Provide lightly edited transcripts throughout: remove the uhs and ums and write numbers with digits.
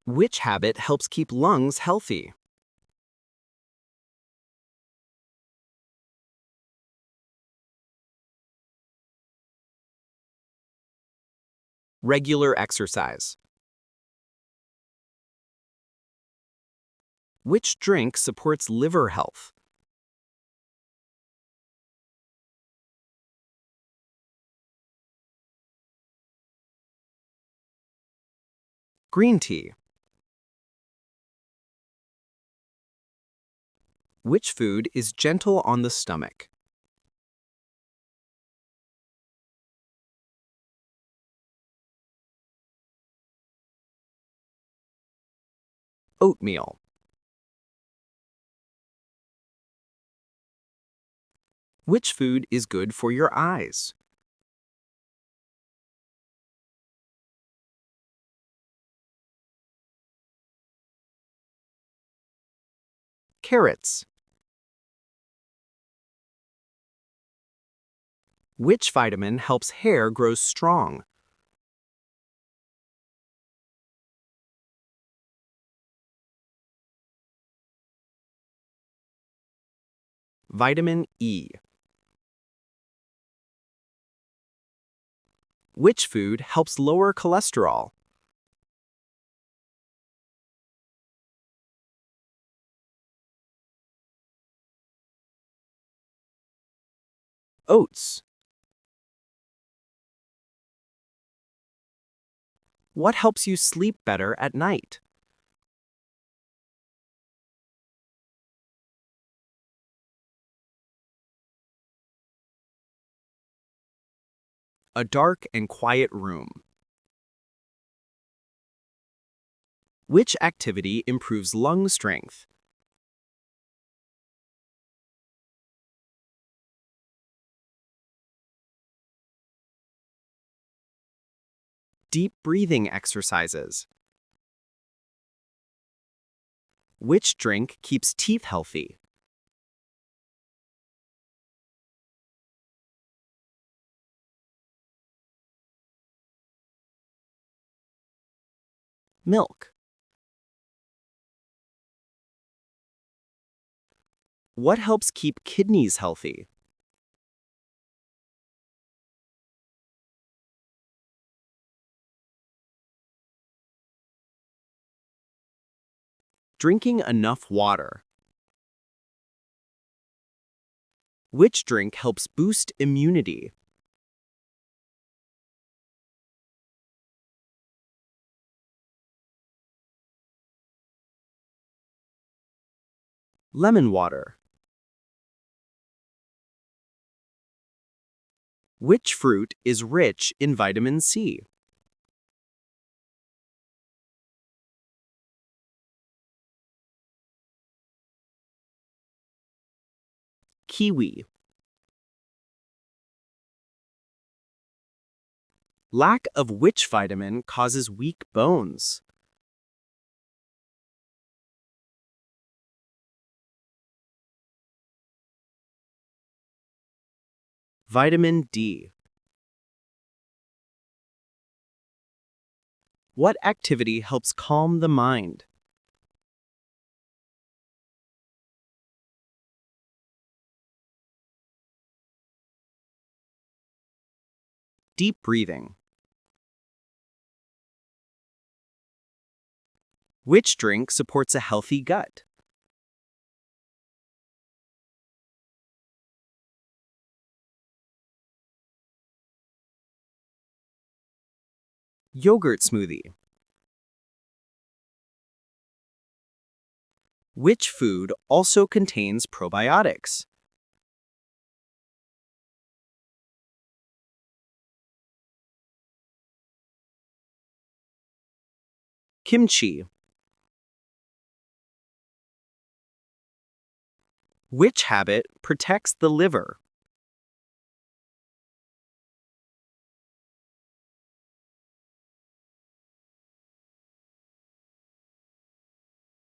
Which habit helps keep lungs healthy? Regular exercise. Which drink supports liver health? Green tea. Which food is gentle on the stomach? Oatmeal. Which food is good for your eyes? Carrots. Which vitamin helps hair grow strong? Vitamin E. Which food helps lower cholesterol? Oats. What helps you sleep better at night? A dark and quiet room. Which activity improves lung strength? Deep breathing exercises. Which drink keeps teeth healthy? Milk. What helps keep kidneys healthy? Drinking enough water. Which drink helps boost immunity? Lemon water. Which fruit is rich in vitamin C? Kiwi. Lack of which vitamin causes weak bones? Vitamin D. What activity helps calm the mind? Deep breathing. Which drink supports a healthy gut? Yogurt smoothie. Which food also contains probiotics? Kimchi. Which habit protects the liver?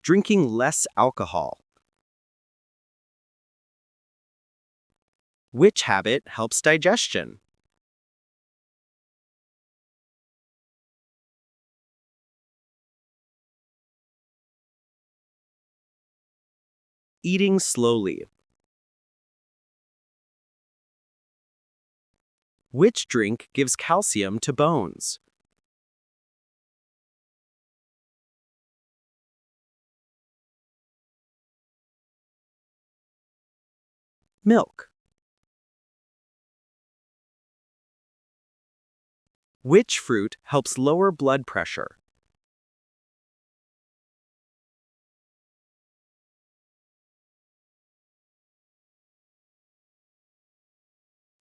Drinking less alcohol. Which habit helps digestion? Eating slowly. Which drink gives calcium to bones? Milk. Which fruit helps lower blood pressure?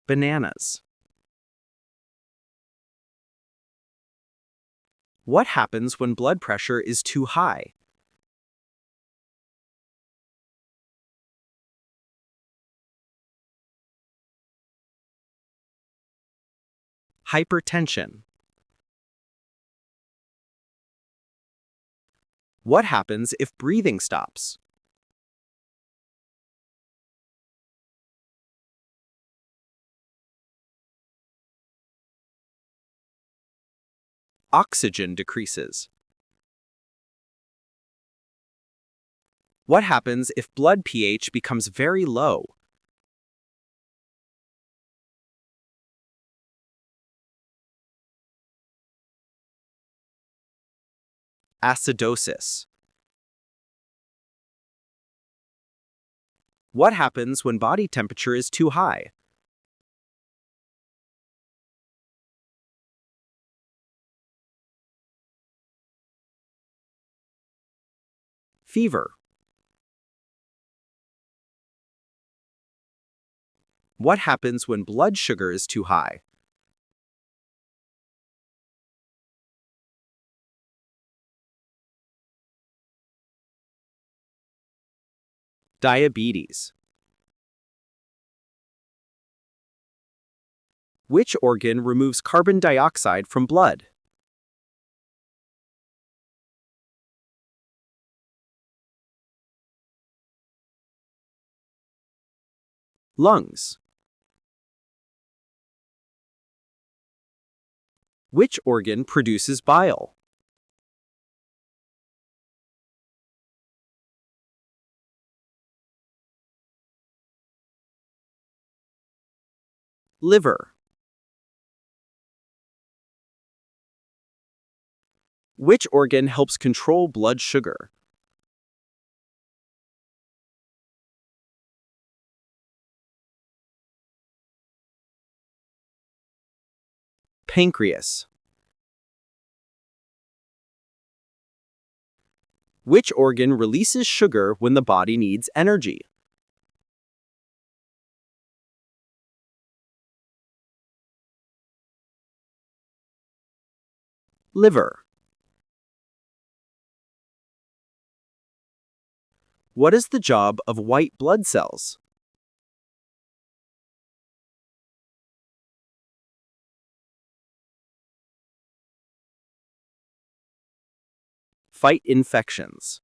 Bananas. What happens when blood pressure is too high? Hypertension. What happens if breathing stops? Oxygen decreases. What happens if blood pH becomes very low? Acidosis. What happens when body temperature is too high? Fever. What happens when blood sugar is too high? Diabetes. Which organ removes carbon dioxide from blood? Lungs. Which organ produces bile? Liver. Which organ helps control blood sugar? Pancreas. Which organ releases sugar when the body needs energy? Liver. What is the job of white blood cells? Fight infections.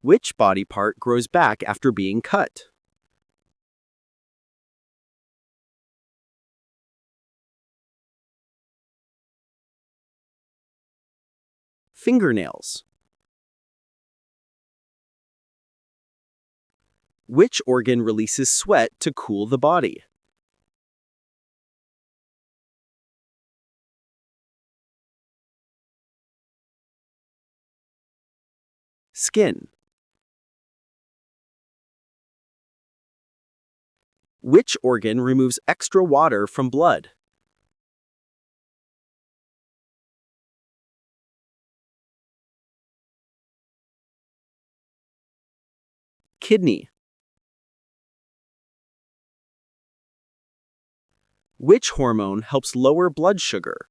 Which body part grows back after being cut? Fingernails. Which organ releases sweat to cool the body? Skin. Which organ removes extra water from blood? Kidney. Which hormone helps lower blood sugar?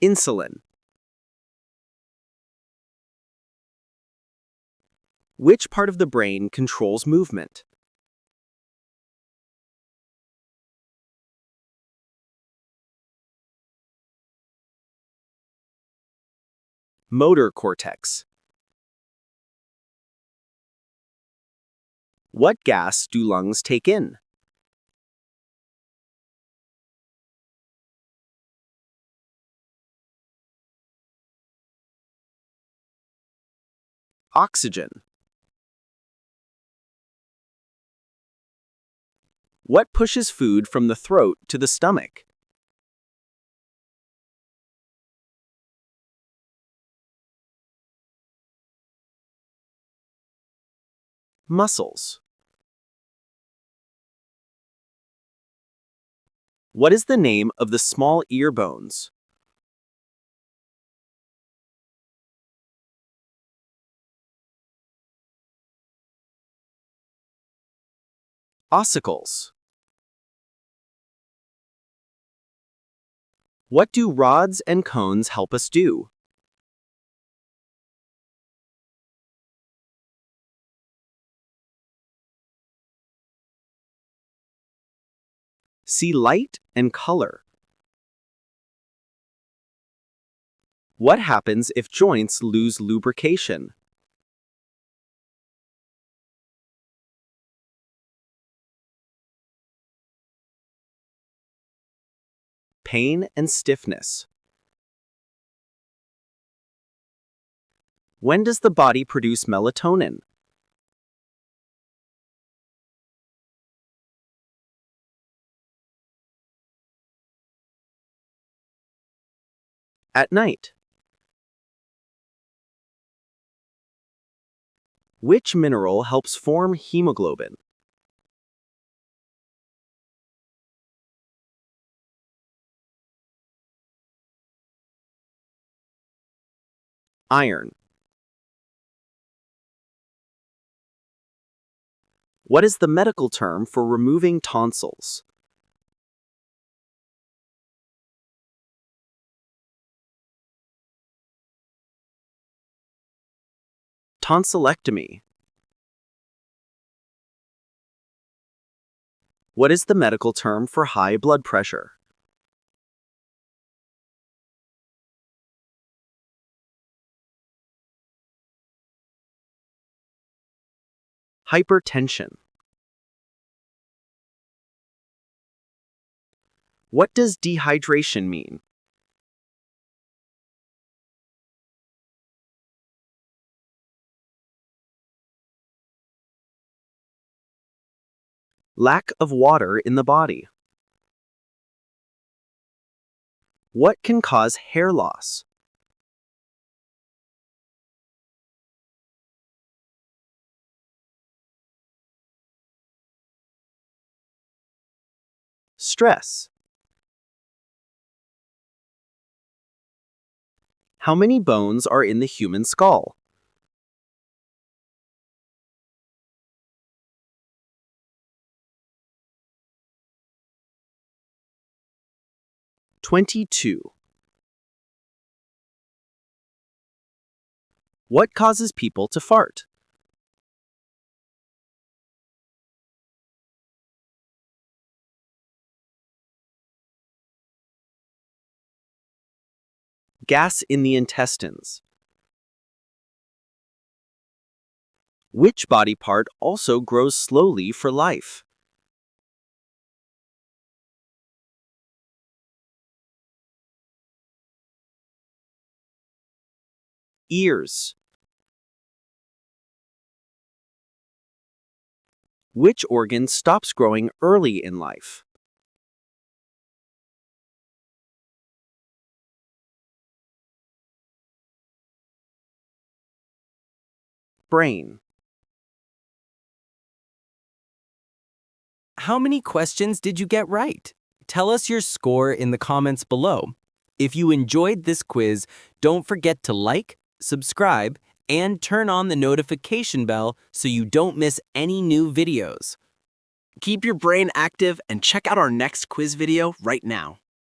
Insulin. Which part of the brain controls movement? Motor cortex. What gas do lungs take in? Oxygen. What pushes food from the throat to the stomach? Muscles. What is the name of the small ear bones? Ossicles. What do rods and cones help us do? See light and color. What happens if joints lose lubrication? Pain and stiffness. When does the body produce melatonin? At night. Which mineral helps form hemoglobin? Iron. What is the medical term for removing tonsils? Tonsillectomy. What is the medical term for high blood pressure? Hypertension. What does dehydration mean? Lack of water in the body. What can cause hair loss? Stress. How many bones are in the human skull? 22. What causes people to fart? Gas in the intestines. Which body part also grows slowly for life? Ears. Which organ stops growing early in life? Brain. How many questions did you get right? Tell us your score in the comments below. If you enjoyed this quiz, don't forget to like, subscribe, and turn on the notification bell so you don't miss any new videos. Keep your brain active and check out our next quiz video right now.